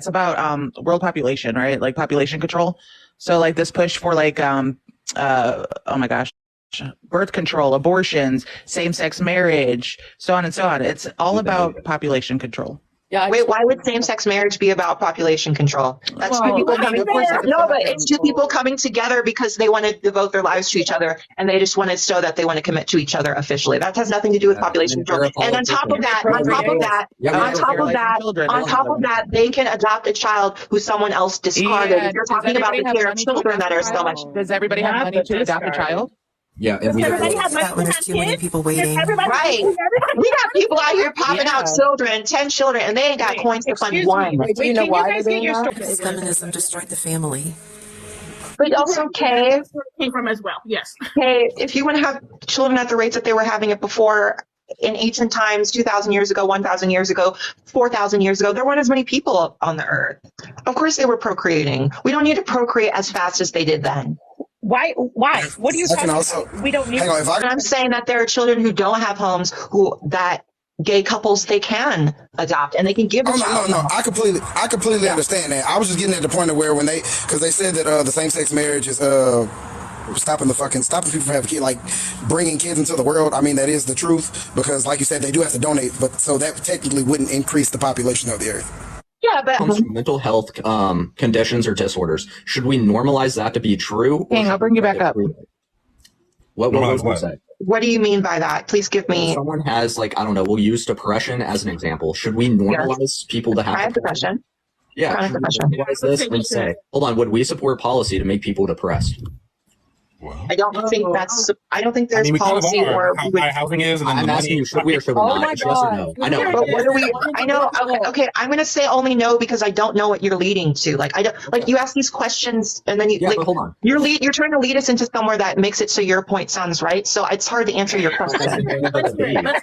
it's about world population, right? Like population control. So like this push for like oh my gosh, birth control, abortions, same-sex marriage, so on and so on. It's all about population control. Yeah. Wait, why would same-sex marriage be about population control? That's two people coming together. No, but it's two people coming together because they want to devote their lives to each other, and they just want to show that they want to commit to each other officially. That has nothing to do with population control. And on top of that, they can adopt a child who someone else discarded. Yeah. You're talking about the care of children that are so much. Does everybody have money to adopt a child? Yeah, and we Everybody has money That when to there's have too many kids. people waiting. Right. We got people out here popping out children, 10 children, and they ain't got coins to fund one. Do you know why they're doing that? Because feminism destroyed the family. But also, Kay, Came from as well. Yes. if you want to have children at the rates that they were having it before in ancient times, 2,000 years ago, 1,000 years ago, 4,000 years ago, there weren't as many people on the earth. Of course they were procreating. We don't need to procreate as fast as they did then. Why? What are you talking about? We don't need. Hang on, And I'm saying that there are children who don't have homes that gay couples they can adopt and they can give a child. No. I completely understand that. I was just getting at the point of where because they said that the same-sex marriage is stopping people from having kids, like bringing kids into the world. I mean, that is the truth because, like you said, they do have to donate, but so that technically wouldn't increase the population of the earth. Yeah, but comes from mental health conditions or disorders. Should we normalize that to be true? Hang, I'll bring you back up. What would you say? what do you mean by that? Please give me. If someone has, like, I don't know, we'll use depression as an example. Should we normalize people to have I have depression. Yeah. Chronic Should we depression. normalize this and say, hold on, would we support policy to make people depressed? Well, I don't think that's. I don't think there's we kind of policy are. or. How high housing is, and then I'm the asking money. you, should we or should we Oh not? my It's yes or God. no. I know. But what do we? I know. Okay. I'm going to say only no because I don't know what you're leading to. Like I don't. Like you ask these questions and then you. Yeah, like, but hold on. You're trying to lead us into somewhere that makes it so your point sounds right. So it's hard to answer your question.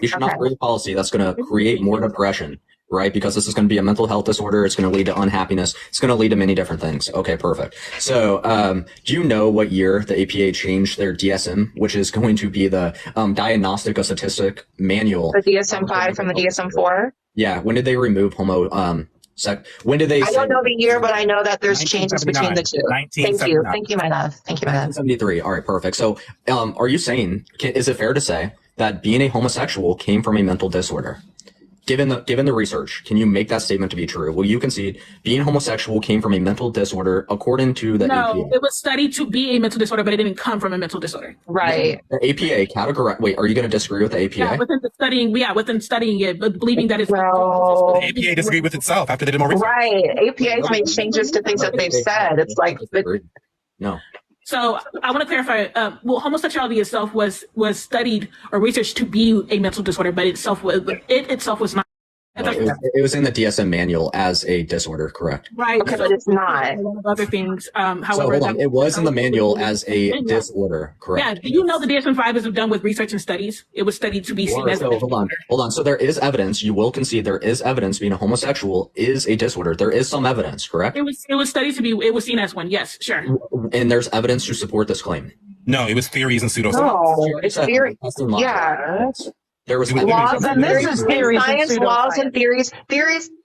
You should not create policy that's going to create more depression, right? Because this is going to be a mental health disorder. It's going to lead to unhappiness. It's going to lead to many different things. Okay, perfect. So, do you know what year the APA changed their DSM, which is going to be the Diagnostic of Statistic Manual? The DSM-5 from the DSM-4. Yeah. When did they remove when did they? I don't know the year, but I know that there's changes between the two. Thank you. 1979. Thank you, my love. Thank you, my love. 1973. All right, perfect. So, are you saying, is it fair to say that being a homosexual came from a mental disorder? Given the research, can you make that statement to be true? Will you concede being homosexual came from a mental disorder according to the APA? No, it was studied to be a mental disorder, but it didn't come from a mental disorder. Right. The APA categorize. Wait, are you going to disagree with the APA? Yeah, within studying it, but believing that it's Well, The APA disagreed with itself after they did more research. right. APA's made changes to things that they've said. It's like, No. So I want to clarify. Well, homosexuality itself was studied or researched to be a mental disorder, but it itself was not. It was in the DSM manual as a disorder, correct? Right. okay, but it's not. One of other things. So However, hold on, it was in the manual as a disorder, Yeah. correct? Do you know the DSM-5 is done with research and studies? It was studied to be seen as. So hold on. So there is evidence. You will concede there is evidence being a homosexual is a disorder. There is some evidence, correct? It was studied to be. It was seen as one. Yes, sure. And there's evidence to support this claim. No, it was theories and pseudoscience. No, it's theory. That's in law. Yeah. There was Laws and this is theories and Science, laws, pseudoscience. and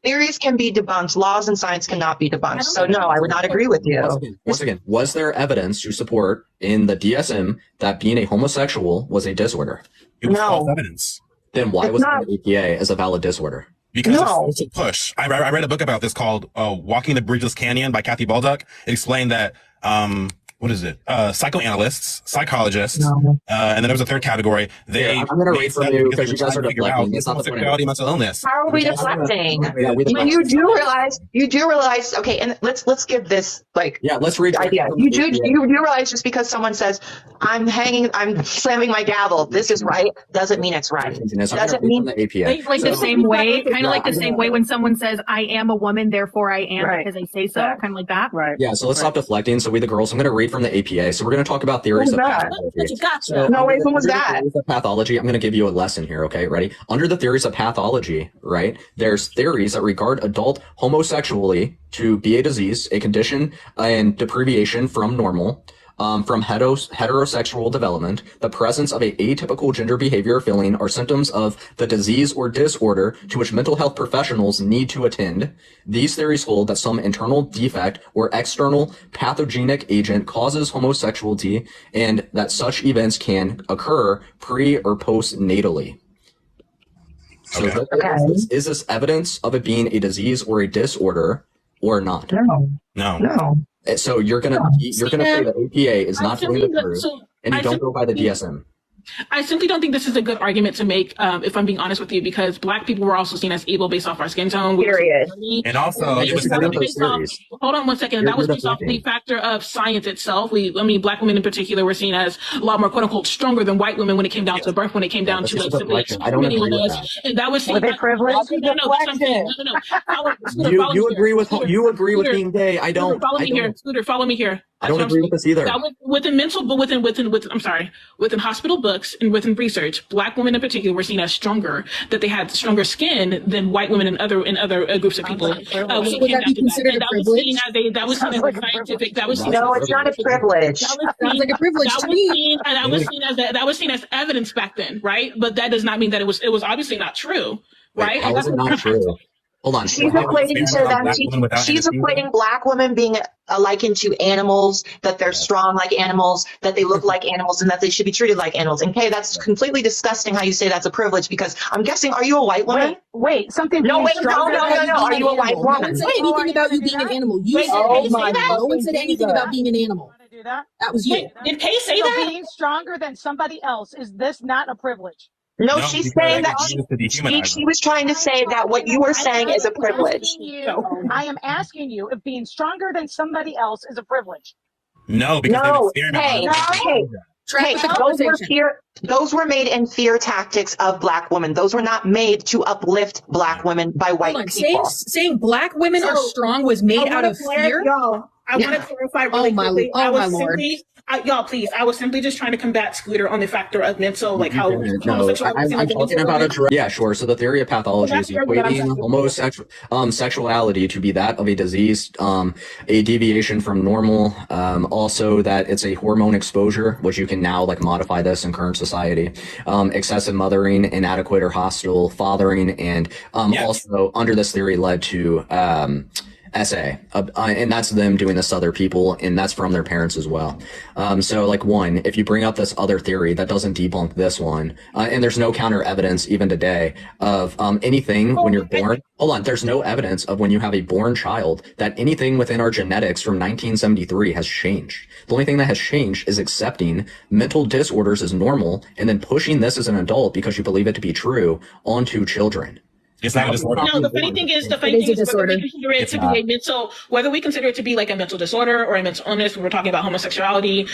theories can be debunked. Laws and science cannot be debunked. So no, I would not agree with you. Once again, was there evidence to support in the DSM that being a homosexual was a disorder? It was No. false evidence. Then why It's was not. the APA as a valid disorder? Because No. it's a push. I read a book about this called Walking the Bridgeless Canyon by Kathy Baldock. It explained that, what is it? Psychoanalysts, psychologists, and then there was a third category. They I'm gonna read from you because you guys are figure out deflecting. It's not the point. homosexuality, mental illness. How are we deflecting? Yeah, we deflect. You do realize, okay, and let's give this like Yeah, let's read. idea. You do realize just because someone says I'm slamming my gavel, this is right, doesn't mean it's right. Doesn't mean the APA. Like the same way, kind Yeah, of like the I'm same gonna- way when someone says, I am a woman, therefore I am Right. because I say so, Right. kind of like that. Right. Yeah, so let's stop deflecting. So we the girls, I'm going to read from the APA. So we're going to talk about theories Who's of that? pathology. Gotcha. No, wait, who was Under the that? theories of pathology, I'm going to give you a lesson here, okay? Ready? Under the theories of pathology, right, there's theories that regard adult homosexuality to be a disease, a condition, and deprivation from normal. from heterosexual development, the presence of a atypical gender behavior or feeling are symptoms of the disease or disorder to which mental health professionals need to attend. These theories hold that some internal defect or external pathogenic agent causes homosexuality and that such events can occur pre or post-natally. So is this evidence of it being a disease or a disorder or not? No. So you're gonna say that APA is not telling the truth, and you don't go by the DSM. I simply don't think this is a good argument to make, if I'm being honest with you, because Black people were also seen as evil based off our skin tone. Period. And also, it was hold on one second. That was based off the factor of science itself. Black women in particular were seen as a lot more "quote unquote" stronger than white women when it came down to birth, when it came down to like simply I don't agree with that. and that was seen. With a privilege? You agree with being gay. I don't. Follow me here, Scooter. Follow me here. I don't agree with this either. That was within hospital books and within research, Black women in particular were seen as stronger, that they had stronger skin than white women and other groups of people. Would that be considered a privilege? That was seen as scientific. That was seen No, it's not a privilege. Sounds like a privilege to me. That was seen as evidence back then, right? But that does not mean that it was obviously not true, right? How is it not true? Hold on. She's equating to them. She's equating Black women being likened to animals, that they're strong like animals, that they look like animals, and that they should be treated like animals. And Kay, that's completely disgusting how you say that's a privilege, because I'm guessing, are you a white woman? Wait, something. No, wait, no. Are you a white No woman? one said anything about you being an animal. You said no one said anything about being an animal. That was you. Did Kay say that? Being stronger than somebody else, is this not a privilege? No, she's saying that she was trying to say that what you were saying is a privilege. I am asking you if being stronger than somebody else is a privilege. No, because Hey, those were made in fear tactics of Black women. Those were not made to uplift Black women by white people. Saying Black women are strong was made out of fear? I want to clarify really quickly. Y'all, please. I was simply just trying to combat Scooter on the factor of mental, like how. I'm talking about yeah, sure. So the theory of pathology is equating homosexuality to be that of a disease, a deviation from normal. Also that it's a hormone exposure, which you can now like modify this in current society. Excessive mothering, inadequate or hostile fathering, and also under this theory led to SA, and that's them doing this to other people, and that's from their parents as well. So like if you bring up this other theory that doesn't debunk this one, and there's no counter evidence even today of anything when you're born. Hold on, there's no evidence of when you have a born child that anything within our genetics from 1973 has changed. The only thing that has changed is accepting mental disorders as normal and then pushing this as an adult because you believe it to be true onto children. It's not a disorder. No, the funny thing is whether we consider it to be like a mental disorder or a mental illness, when we're talking about homosexuality,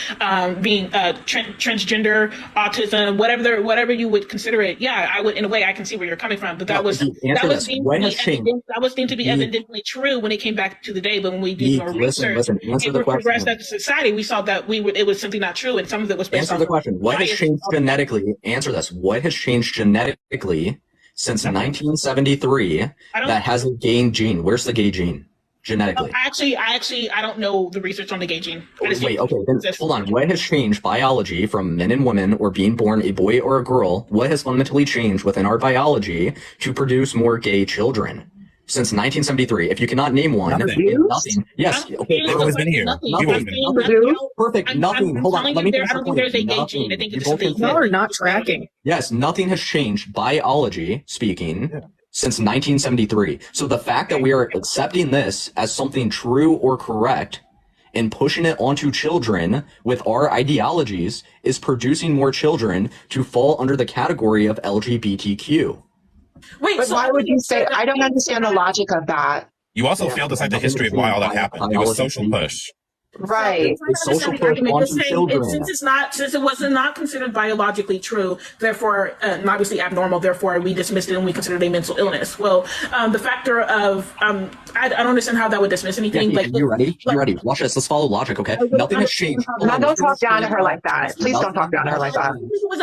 being transgender, autism, whatever you would consider it. Yeah, I would, in a way, I can see where you're coming from, but that was deemed to be evidently true when it came back to the day. But when we did our research and we progressed as a society, we saw that it was simply not true, and some of it was based on. Answer the question. What has changed genetically? Answer this. What has changed genetically since 1973 that has a gay gene? Where's the gay gene genetically? I don't know the research on the gay gene. Wait, okay, then hold on. What has changed biology from men and women or being born a boy or a girl? What has fundamentally changed within our biology to produce more gay children? Since 1973, if you cannot name one, nothing. Yes, okay. Always been here. Perfect. Nothing. Hold on. Let me finish the point. There's a gay gene. I think it's Y'all are not tracking. Yes, nothing has changed, biology speaking, since 1973. So the fact that we are accepting this as something true or correct and pushing it onto children with our ideologies is producing more children to fall under the category of LGBTQ. But why would you say? I don't understand the logic of that. You also failed to cite the history of why all that happened. It was social push. Right. Since it was not considered biologically true, therefore, and obviously abnormal, therefore we dismissed it and we considered it a mental illness. Well, the factor of, I don't understand how that would dismiss anything. You ready? Watch this. Let's follow logic, okay? Nothing has changed. Now, don't talk down to her like that. Please don't talk down to her like that.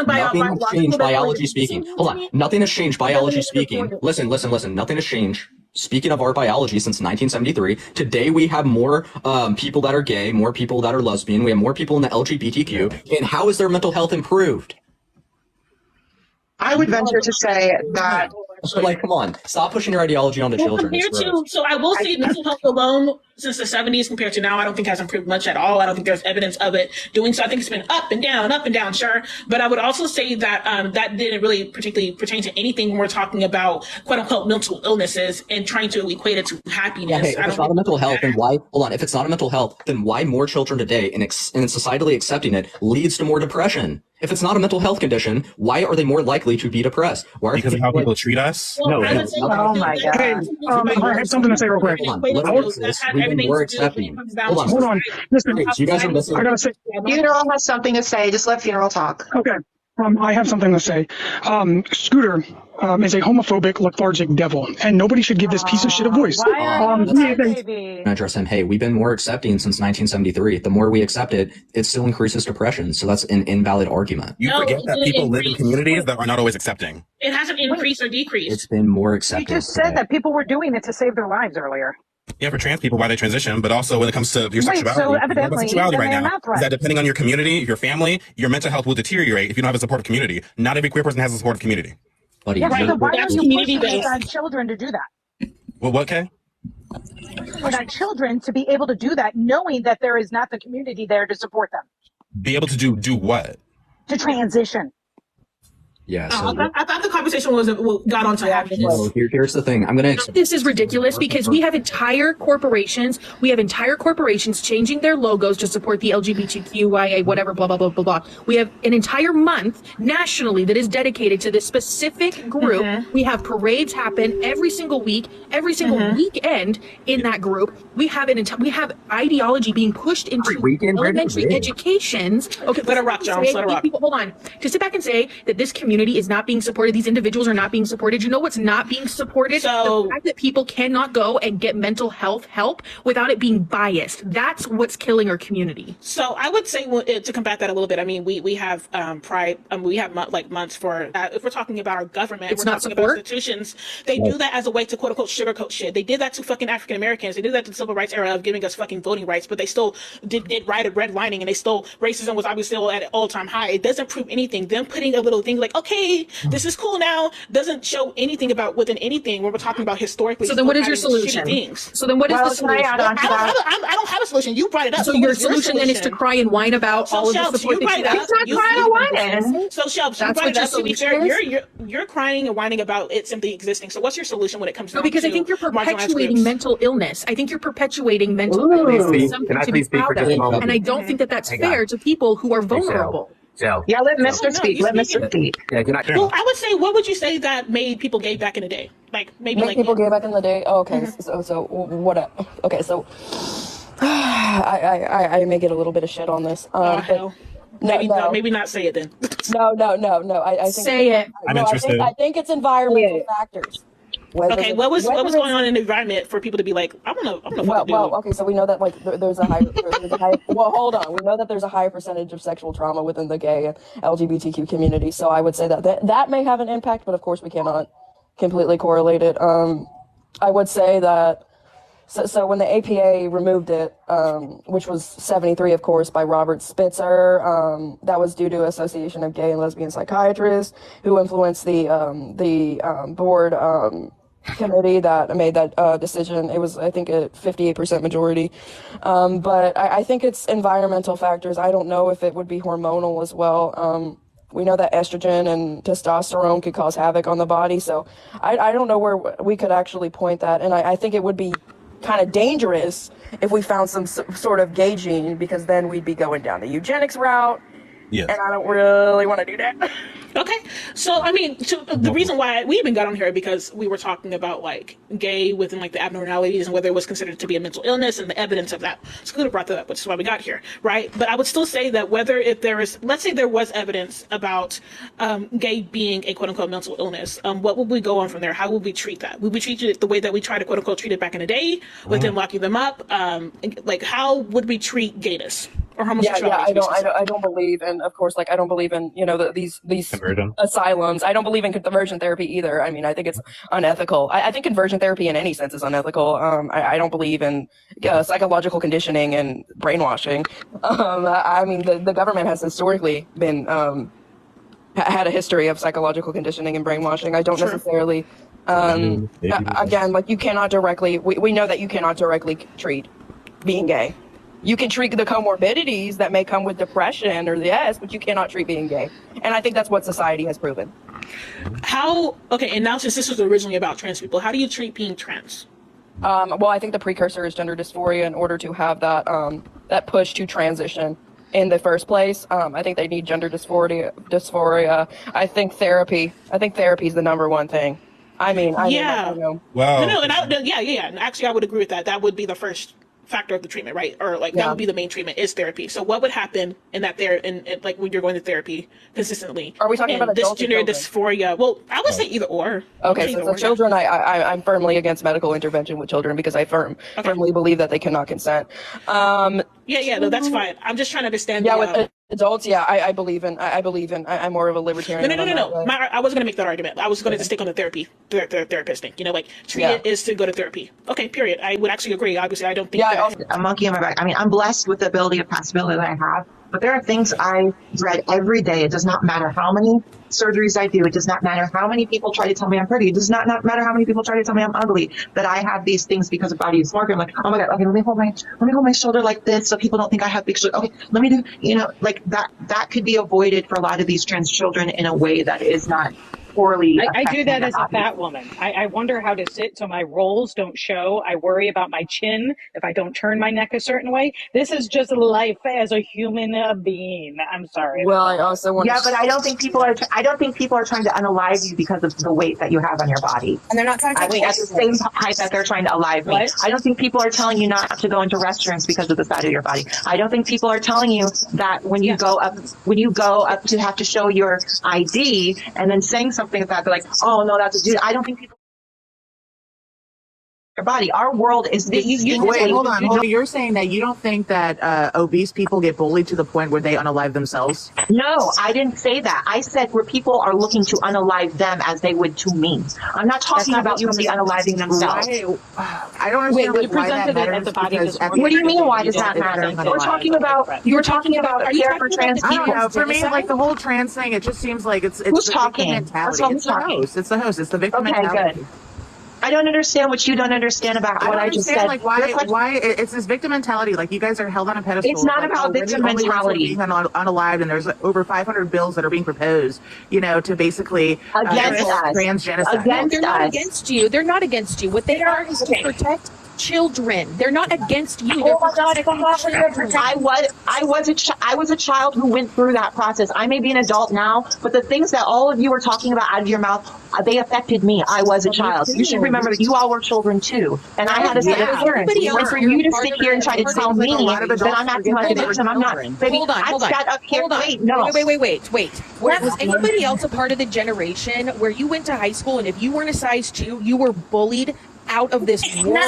Nothing has changed biology speaking. Hold on. Nothing has changed biology speaking. Listen. Nothing has changed Speaking of our biology, since 1973, today we have more people that are gay, more people that are lesbian, we have more people in the LGBTQ, and how is their mental health improved? I would venture to say that So, like, come on, stop pushing your ideology onto children. Compared It's to, gross. so I will say mental health alone since the 70s compared to now, I don't think has improved much at all. I don't think there's evidence of it doing so. I think it's been up and down, sure. But I would also say that that didn't really particularly pertain to anything when we're talking about quote unquote mental illnesses and trying to equate it to happiness. Okay, if it's not a mental health, then why? Hold on. If it's not a mental health, then why more children today and societally accepting it leads to more depression? If it's not a mental health condition, why are they more likely to be depressed? Why are Because of how people treat us? Well, No, I would it's say not. that- Oh my that- God. that- I have something to say real quick. Hold on. Wait, Literally, that sis, had we've been everything more to do- accepting. comes down Hold on. to Hold on. Listen, You guys are missing. I gotta say, Funeral has something to say. Just let Funeral talk. okay. I have something to say. Scooter is a homophobic, lethargic devil, and nobody should give this piece of shit a voice. Why are you he is that, a- baby? Address him. Hey, we've been more accepting since 1973. The more we accept it, it still increases depression. So that's an invalid argument. You No, forget it that didn't people live in increase. communities that are not always accepting. It hasn't increased or decreased. It's been more You accepted. just said today. that people were doing it to save their lives earlier. Yeah, for trans people, why they transition, but also when it comes to your Right, sexuality. so What about evidently, sexuality then right they're now not is right. that depending on your community, your family, your mental health will deteriorate if you don't have a supportive community. Not every queer person has a supportive community. Buddy, Yeah, you're- so why are That's you community pushing based. on children to do that? Well, what, Kay? For that children to be able to do that, knowing that there is not the community there to support them, Be able to do what? to transition. yeah. Oh, So, I thought the conversation was got onto happiness. so here's the thing. I'm gonna. This is ridiculous because we have entire corporations changing their logos to support the LGBTQIA, whatever, blah, blah, blah, blah, blah. We have an entire month nationally that is dedicated to this specific group. We have parades happen every single week, every single weekend in that group. We have we have ideology being pushed into elementary educations. Okay, Let her rock, Jones. Let her rock. Hold on. To sit back and say that this community is not being supported, these individuals are not being supported. You know what's not being supported? So- The fact that people cannot go and get mental health help without it being biased. That's what's killing our community. So I would say to combat that a little bit. I mean, we have pride. We have months for if we're talking about our government, It's we're not talking support? about institutions. They do that as a way to quote unquote sugarcoat shit. They did that to fucking African Americans. They did that to the civil rights era of giving us fucking voting rights, but they still did redlining, and they still racism was obviously still at an all-time high. It doesn't prove anything. Them putting a little thing like, okay, this is cool now, doesn't show anything about within anything when we're talking about historically. So then what is your still having solution? shitty things. So then what is Well, the can I solution? add on to that? I don't have a solution. You brought it up. So what your is your solution then is to cry and whine about all of the Shelps, support you that you brought it have? up. It's not You- crying and whining. So Shelps, you That's brought what it your up. To be solution fair, is? you're crying and whining about it simply existing. So what's your solution when it comes No, down because to I think you're marginalized perpetuating groups? mental illness. I think you're perpetuating mental Ooh. illness. Can I as something Can I to be please speak for proud just a of. moment? And I don't think that that's Hang on. fair to people who are Hey, Sal. vulnerable. Sal. Yeah, let No, Mr. speak. you Let speak Mr. it. speak. Yeah, can I? Well, I would say, what would you say that made people gay back in the day? Like maybe Make like people gay back in the day. Oh, okay, so what? Okay, so I may get a little bit of shit on this. oh But hell. Maybe not say it then. no. I think Say it. I'm no, interested. I think it's environmental factors. Okay, what was going on in the environment for people to be like, I'm gonna fucking do it. Okay, so we know that like there's a high. Well, hold on. We know that there's a high percentage of sexual trauma within the gay and LGBTQ community. So I would say that may have an impact, but of course we cannot completely correlate it. I would say that. So when the APA removed it, which was 73, of course, by Robert Spitzer, that was due to Association of Gay and Lesbian Psychiatrists, who influenced the board committee that made that decision. It was, I think, a 58% majority. But I think it's environmental factors. I don't know if it would be hormonal as well. We know that estrogen and testosterone could cause havoc on the body. So I don't know where we could actually point that. And I think it would be kind of dangerous if we found some sort of gay gene, because then we'd be going down the eugenics route. Yes. And I don't really want to do that. Okay, so I mean, the reason why we even got on here because we were talking about like gay within like the abnormalities and whether it was considered to be a mental illness and the evidence of that. Scooter brought that up, which is why we got here, right? But I would still say that if there is, let's say there was evidence about gay being a quote unquote mental illness, what would we go on from there? How would we treat that? Would we treat it the way that we try to quote unquote treat it back in the day, with them locking them up? Like how would we treat gayness? or Yeah, homosexuality. I don't believe in, of course, like I don't believe in, these Conversion. asylums. I don't believe in conversion therapy either. I mean, I think it's unethical. I think conversion therapy in any sense is unethical. I don't believe in psychological conditioning and brainwashing. I mean, the government has historically been had a history of psychological conditioning and brainwashing. I don't necessarily. Again, like you cannot directly. We know that you cannot directly treat being gay. You can treat the comorbidities that may come with depression or but you cannot treat being gay. And I think that's what society has proven. And now since this was originally about trans people, how do you treat being trans? Well, I think the precursor is gender dysphoria in order to have that that push to transition in the first place. I think they need gender dysphoria. I think therapy is the number one thing. I mean, Well, no, and and actually I would agree with that. That would be the first factor of the treatment, right? Or like that would be the main treatment is therapy. So what would happen in that like when you're going to therapy consistently? Are we talking about this adults or gender children? dysphoria? Well, I would say either or. Okay, so the children, I'm firmly against medical intervention with children because I firmly believe that they cannot consent. No, that's fine. I'm just trying to understand. With adults, I believe in. I'm more of a libertarian. No. I wasn't gonna make that argument. I was gonna just stick on the therapist thing. Like treat it is to go to therapy. Okay, period. I would actually agree. Obviously, I don't think a monkey on my back. I mean, I'm blessed with the ability of possibility that I have, but there are things I dread every day. It does not matter how many surgeries I do. It does not matter how many people try to tell me I'm pretty. It does not matter how many people try to tell me I'm ugly. That I have these things because of body dysmorphia. I'm like, oh my god. Okay, let me hold my shoulder like this so people don't think I have big shoulder. Okay, let me do. Like that could be avoided for a lot of these trans children in a way that is not poorly. I do that as a fat woman. I wonder how to sit so my rolls don't show. I worry about my chin if I don't turn my neck a certain way. This is just life as a human being. I'm sorry. Well, I also want. Yeah, but I don't think people are. I don't think people are trying to unalive you because of the weight that you have on your body. And they're not trying to. I think at the same height that they're trying to alive me. I don't think people are telling you not to go into restaurants because of the size of your body. I don't think people are telling you that when you go up to have to show your ID and then saying something about like, oh no, that's a dude. I don't think people. Your body. Our world is Wait, hold on. You're saying that you don't think that obese people get bullied to the point where they unalive themselves? No, I didn't say that. I said where people are looking to unalive them as they would to me. I'm not talking about somebody unaliving themselves. I don't understand why that matters. What do you mean? Why does that matter? We're talking about. You're talking about care for trans people. I don't know. For me, like the whole trans thing, it just seems like it's who's the talking? Mentality. It's the host. It's the host. It's the victim mentality. Okay, good. I don't understand what you don't understand about what I just said. Like why it's this victim mentality. Like you guys are held on a pedestal. It's not like, about victim mentality. Being unalived, and there's over 500 bills that are being proposed. To basically against us, transgenocide. They're not against you. They're not against you. What they are is to protect children. They're not against you. Oh my God! I was a child who went through that process. I may be an adult now, but the things that all of you are talking about out of your mouth, they affected me. I was a child. You should remember that you all were children too, and I had a set of parents. And for you to sit here and try to tell me that I'm acting like a victim, I'm not. Baby, hold on. I sat up here. Wait, no. Wait. Was anybody else a part of the generation where you went to high school and if you weren't a size 2, you were bullied out of this world? No.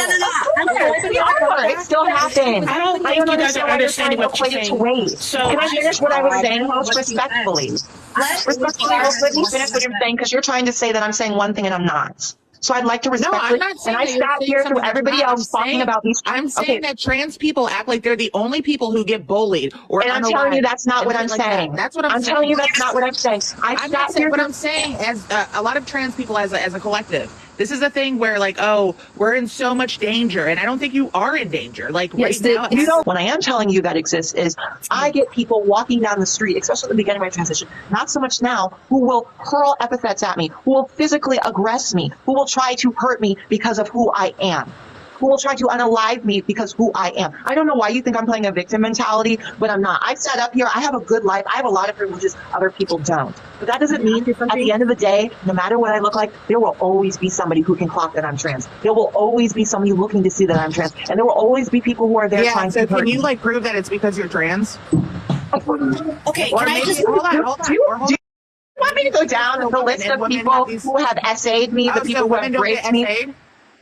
It still happened. I don't think you guys are understanding what you're saying. So can I finish what I was saying most respectfully? Respectfully, let me finish what you're saying because you're trying to say that I'm saying one thing and I'm not. So I'd like to respectfully. And I sat here through everybody else talking about these. I'm saying that trans people act like they're the only people who get bullied or. And I'm telling you that's not what I'm saying. That's what I'm saying. telling you that's not what I'm saying. I'm not saying what I'm saying as a lot of trans people as a collective. This is a thing where like, oh, we're in so much danger, and I don't think you are in danger. Like right now, what I am telling you that exists is I get people walking down the street, especially at the beginning of my transition, not so much now, who will hurl epithets at me, who will physically aggress me, who will try to hurt me because of who I am, who will try to unalive me because who I am. I don't know why you think I'm playing a victim mentality, but I'm not. I've sat up here. I have a good life. I have a lot of privileges other people don't. But that doesn't mean at the end of the day, no matter what I look like, there will always be somebody who can clock that I'm trans. There will always be somebody looking to see that I'm trans. And there will always be people who are there trying to hurt me. Can you like prove that it's because you're trans? Okay, or maybe, hold on. Do you want me to go down the list of people who have essayed me, the people who have raped me?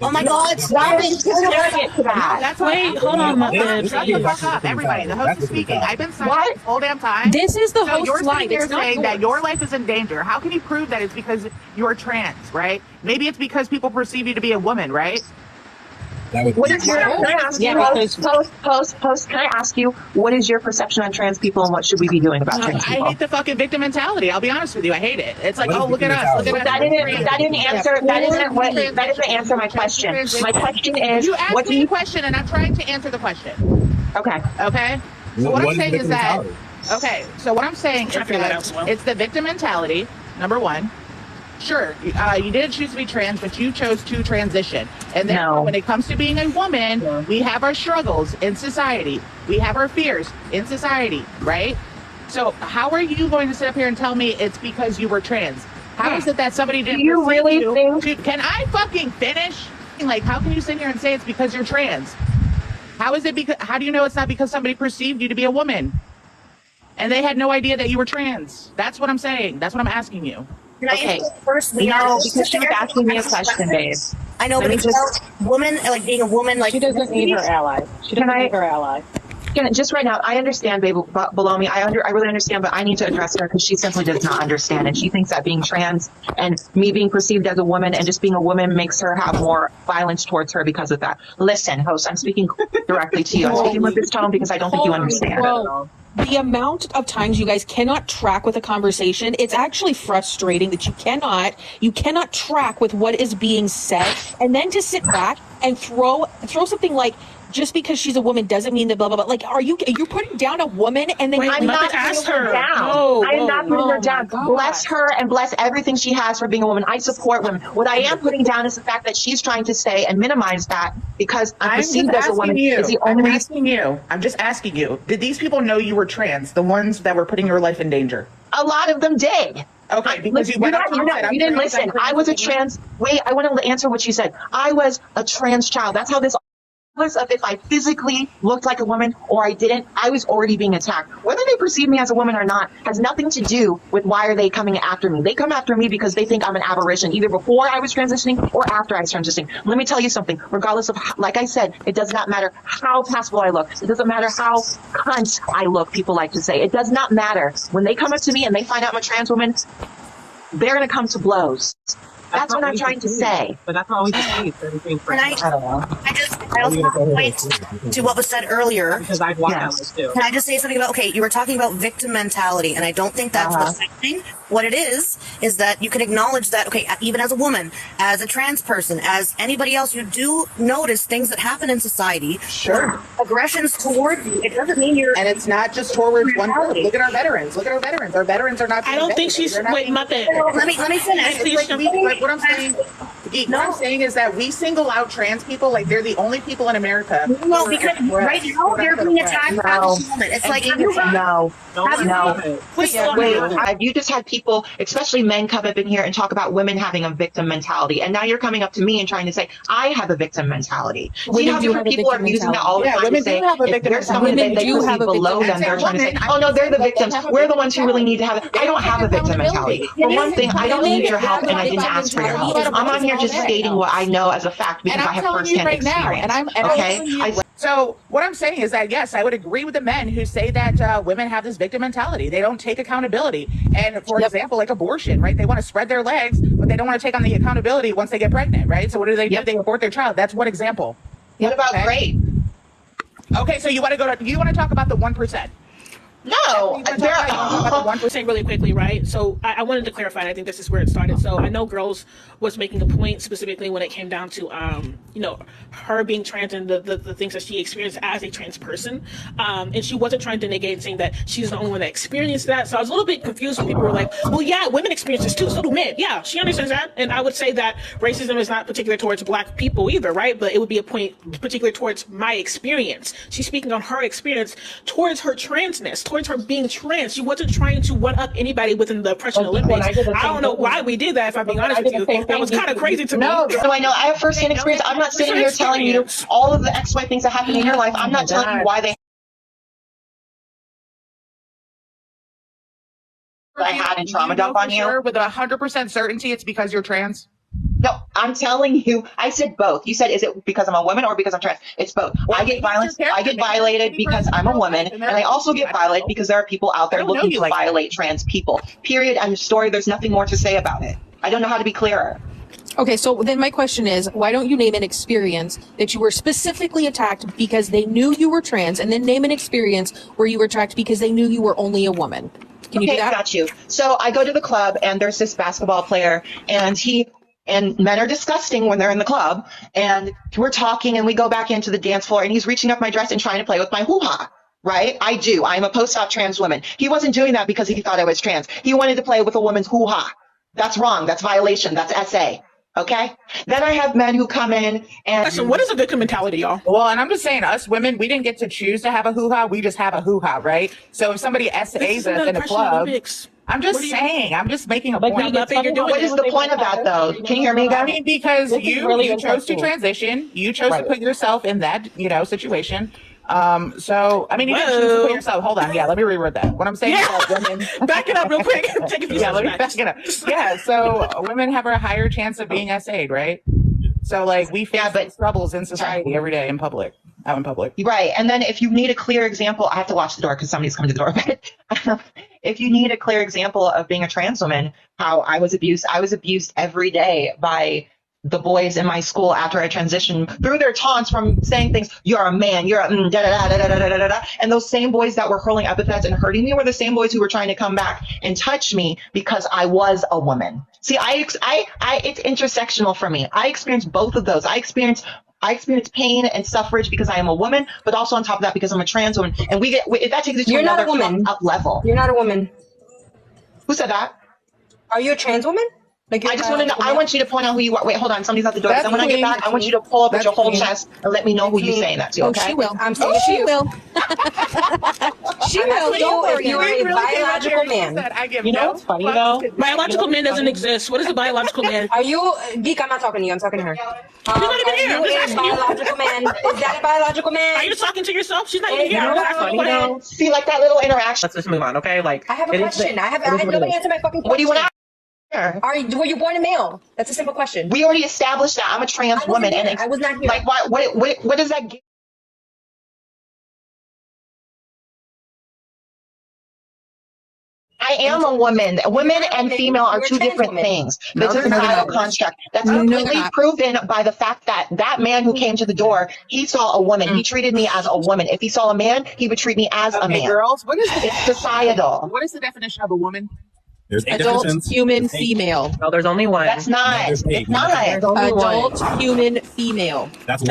Oh my God! Why are you comparing it to that? That's Wait, hold on, Muffin. Shut the fuck up, everybody. The host is speaking. I've been silent this whole damn time. This is the So host's you're life. sitting here It's not saying that yours. your life is in danger. How can you prove that it's because you're trans, right? Maybe it's because people perceive you to be a woman, right? What is your, can I ask you, post, can I ask you, what is your perception on trans people and what should we be doing about trans I people? hate the fucking victim mentality. I'll be honest with you. I hate it. It's like, oh, look at us. Look at That didn't answer, that doesn't answer my question. My question is, You asked what do me a you, question and I'm trying to answer the question. okay. Okay? So what I'm saying is that, okay, so what I'm saying is Trying to figure that out as well. that it's the victim mentality, number one. Sure, you didn't choose to be trans, but you chose to transition. And then No. when it comes to being a woman, we have our struggles in society. We have our fears in society, right? So how are you going to sit up here and tell me it's because you were trans? How is it that somebody didn't you perceive really you think- Can I fucking finish? Like, how can you sit here and say it's because you're trans? How is it because, how do you know it's not because somebody perceived you to be a woman? And they had no idea that you were trans. That's what I'm saying. That's what I'm asking you. Can I Okay. answer first? No, because she was asking me a question, babe. I know, Let but me it's just- about woman, like being a woman, like She doesn't need her ally. She doesn't Can I- need her ally. Just right now, I understand, babe, below me. I really understand, but I need to address her because she simply does not understand. And she thinks that being trans and me being perceived as a woman and just being a woman makes her have more violence towards her because of that. Listen, host, I'm speaking directly to you. I'm speaking with this tone because I don't think you understand. Bro, the amount of times you guys cannot track with a conversation, it's actually frustrating that you cannot track with what is being said, and then to sit back and throw something like, just because she's a woman doesn't mean that blah blah blah. Like, are you putting down a woman and then I'm not ask putting her her. down. No, I am not putting oh her down. my God. Bless her and bless everything she has for being a woman. I support women. What I am putting down is the fact that she's trying to say and minimize that because I'm perceived as a woman is the only reason. I'm just asking you. Did these people know you were trans? The ones that were putting your life in danger? A lot of them did. Okay, because you went up to them and said, you didn't I'm trans, listen. I'm I was a trans. trans. Wait, I want to answer what you said. I was a trans child. That's how this. Regardless of if I physically looked like a woman or I didn't, I was already being attacked. Whether they perceive me as a woman or not has nothing to do with why are they coming after me. They come after me because they think I'm an aberration, either before I was transitioning or after I was transitioning. Let me tell you something. Regardless of, like I said, it does not matter how passable I look. It doesn't matter how cunt I look, people like to say. It does not matter. When they come up to me and they find out I'm a trans woman, they're going to come to blows. That's what I'm trying to say. But that's not always the case. Everything Can I also have a point to what was said earlier. because I've watched Yes. that list too. Can I just say something about, okay, you were talking about victim mentality, and I don't think that's what's happening. What it is that you can acknowledge that, okay, even as a woman, as a trans person, as anybody else, you do notice things that happen in society. Sure. Aggressions toward you. It doesn't mean you're. And it's not just towards one group. Look at our veterans. Look at our veterans. Our veterans are not. I don't think she's. Wait, Muppet. Let me finish. It's like what I'm saying. What I'm saying is that we single out trans people like they're the only people in America. No, because right now they're being attacked by this woman. It's like No. Wait, You just had people, especially men, come up in here and talk about women having a victim mentality, and now you're coming up to me and trying to say I have a victim mentality. See Women how do different have a people are victim using that all the mentality. time Yeah, to women say do have a if victim there's someone mentality. that they Women do have perceive a below victim them, they're trying to say, mentality. oh no, they're the victims. have a We're the victim ones who really need to have it. I don't have a victim accountability. mentality. For one thing, I don't need your help, and I didn't ask for your help. I'm on here just stating what I know as a fact because And I I'm have telling you firsthand right now, experience. and I'm Okay? telling you. So what I'm saying is that yes, I would agree with the men who say that women have this victim mentality. They don't take accountability. And for example, like abortion, right? They want to spread their legs, but they don't want to take on the accountability once they get pregnant, right? So what do? They abort their child. That's one example. What about rape? Okay, so you want to talk about the 1%? No, About the 1% really quickly, right? So I wanted to clarify, and I think this is where it started. So I know Girls was making a point specifically when it came down to, her being trans and the things that she experienced as a trans person. And she wasn't trying to negate saying that she's the only one that experienced that. So I was a little bit confused when people were like, well, yeah, women experience this too, so do men. Yeah, she understands that. And I would say that racism is not particular towards black people either, right? But it would be a point particular towards my experience. She's speaking on her experience towards her transness, towards her being trans. She wasn't trying to one up anybody within the oppression Olympics. I don't know why we did that, if I'm being honest with you. That was kind of crazy to me. No, so I know I have firsthand experience. I'm not sitting here telling you all of the XY things that happen in your life. I'm not telling you why they I had and trauma dump on you. Sure, with 100% certainty, it's because you're trans. No, I'm telling you, I said both. You said, is it because I'm a woman or because I'm trans? It's both. Well, I get violence. I get violated because I'm a woman, and I also get violated because there are people out there looking to violate trans people. Period. End of story. There's nothing more to say about it. I don't know how to be clearer. Okay, so then my question is, why don't you name an experience that you were specifically attacked because they knew you were trans, and then name an experience where you were attacked because they knew you were only a woman? Can you do that? Got you. So I go to the club, and there's this basketball player, and men are disgusting when they're in the club, and we're talking, and we go back into the dance floor, and he's reaching up my dress and trying to play with my hoo-ha. Right? I do. I'm a post-op trans woman. He wasn't doing that because he thought I was trans. He wanted to play with a woman's hoo-ha. That's wrong. That's violation. That's SA. Okay? Then I have men who come in and... So what is a victim mentality, y'all? Well, and I'm just saying, us women, we didn't get to choose to have a hoo-ha. We just have a hoo-ha, right? So if somebody SAs us in a club... I'm just saying, I'm just making a point. What is the point of that, though? Can you hear me, guys? I mean, because you chose to transition. You chose to put yourself in that, situation. So, I mean, you didn't choose to put yourself. Hold on. Yeah, let me reword that. What I'm saying is that women. Back it up real quick. Take a few let me steps back it up. Yeah, so women have a higher chance of being SA'd, right? So, like, we face these troubles in society every day out in public. Right. And then if you need a clear example, I have to watch the door because somebody's coming to the door. But if you need a clear example of being a trans woman, how I was abused every day by the boys in my school after I transitioned through their taunts from saying things, you're a man, you're a da da da da da da da da. And those same boys that were hurling epithets and hurting me were the same boys who were trying to come back and touch me because I was a woman. See, it's intersectional for me. I experienced both of those. I experienced pain and suffrage because I am a woman, but also on top of that because I'm a trans woman. And that takes it to another up level. You're not a woman. Who said that? Are you a trans woman? I just want to know. I want you to point out who you are. Wait, hold on. Somebody's at the door. Then when I get back, I want you to pull up with your whole chest and let me know who you're saying that to. Okay? She will. I'm saying she will. She will. Don't worry. You're a biological man. You know what's funny though? Biological man doesn't exist. What is a biological man? Are you Geek? I'm not talking to you. I'm talking to her. She's not even here. Are you a biological man? Is that a biological man? Are you talking to yourself? She's not even here. See, like that little interaction. Let's just move on, okay? Like, I have a question. I have nobody answer my fucking question. What do you want to? Were you born a male? That's a simple question. We already established that I'm a trans woman, and I was not here. Like, what does that? I am a woman. Women and female are two different things. That's a societal construct. That's completely proven by the fact that that man who came to the door, he saw a woman. He treated me as a woman. If he saw a man, he would treat me as a man. Girls, it's societal. What is the definition of a woman? There's Adult human female. No, there's only one. That's not. It's not. Adult human female. That's one.